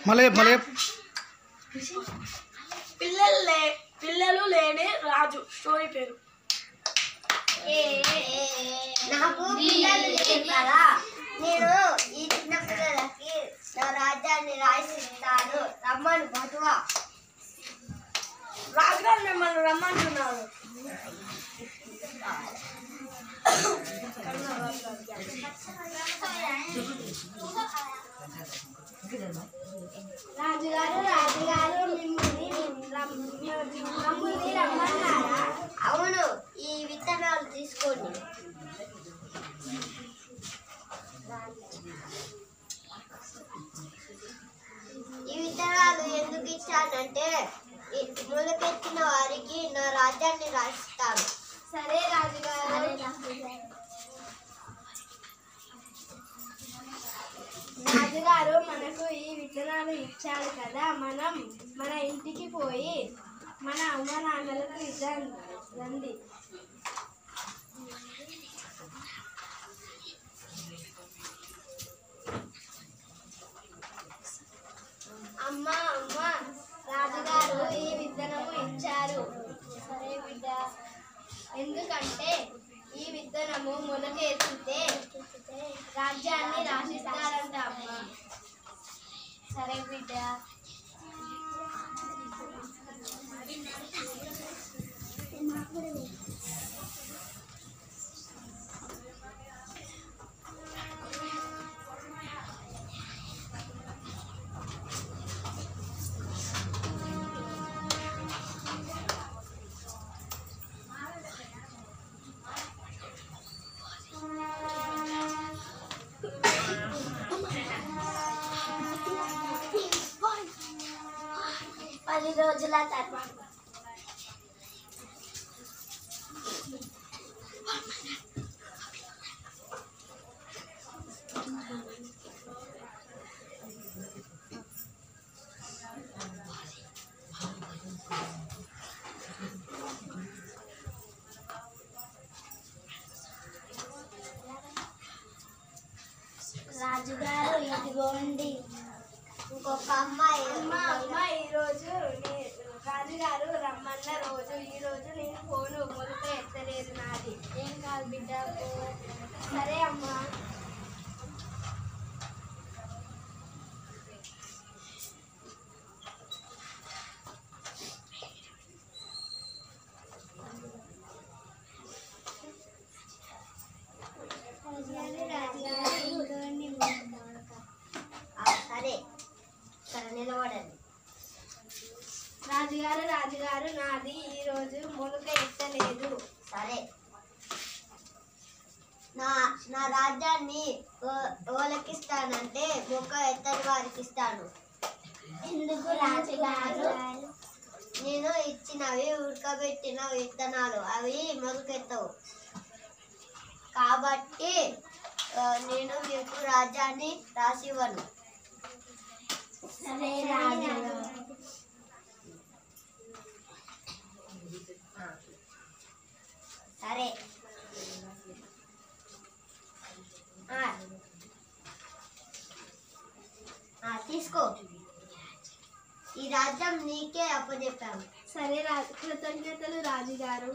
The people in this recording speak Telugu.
మలే మలే పిల్లలు లేని రాజు స్టోరీ పేరు. నాకు పిల్లలు లేరు కదా, నేను ఈ చిన్న పిల్లలకి నా రాజ్యాన్ని రాసిస్తాను, రమ్మను బటువా. రాజుగారు మిమ్మల్ని రమ్మంటున్నారు. రాజుగారు మిమ్మల్ని రమ్మన్నారా? అవును, ఈ విత్తనాలు తీసుకోండి. ఈ విత్తనాలు ఎందుకు ఇచ్చానంటే మొలకెత్తిన వారికి నా రాజ్యాన్ని రాసిస్తాను. సరే రాజుగారు. రాజుగారు మనకు ఈ విత్తనాలు ఇచ్చారు కదా, మనం మన ఇంటికి పోయి మన అమ్మ నాన్నలకు ఇద్దాం రండి. అమ్మా అమ్మా, రాజుగారు ఈ విత్తనము ఇచ్చారు. సరే బిడ్డ. ఎందుకంటే ఈ విత్తనము మొలకెత్తితే రాజ్యాన్ని రాసిస్తారంట అమ్మా. సరే బిడ్డ. పది రోజుల తర్వాత రాజుగారు ఇదిగోండి ఇంకొక అమ్మాయి. ఈరోజు రాజుగారు రమ్మన్న రోజు, ఈరోజు నేను ఫోను మొలక ఎత్తలేదు నాది. ఏం కాదు బిడ్డ. సరే అమ్మా. సరే, ఇక్కడ నిలబడండి. రాజుగారు నాది ఈరోజు మొలక ఎత్తలేదు. సరే, నా రాజ్యాన్ని ఓలకిస్తానంటే మొక్క ఎత్తని వారికి ఇస్తాను. ఎందుకు రాజుగారు? నేను ఇచ్చినవి ఉడకబెట్టిన విత్తనాలు, అవి మొలకెత్తవు కాబట్టి నేను మీకు రాజ్యాన్ని రాసివ్వను. సరే రాజుగారు. సరే, తీసుకో. ఈ రాజ్యం నీకే అప్పచెప్పాము. సరే కృతజ్ఞతలు రాజుగారు.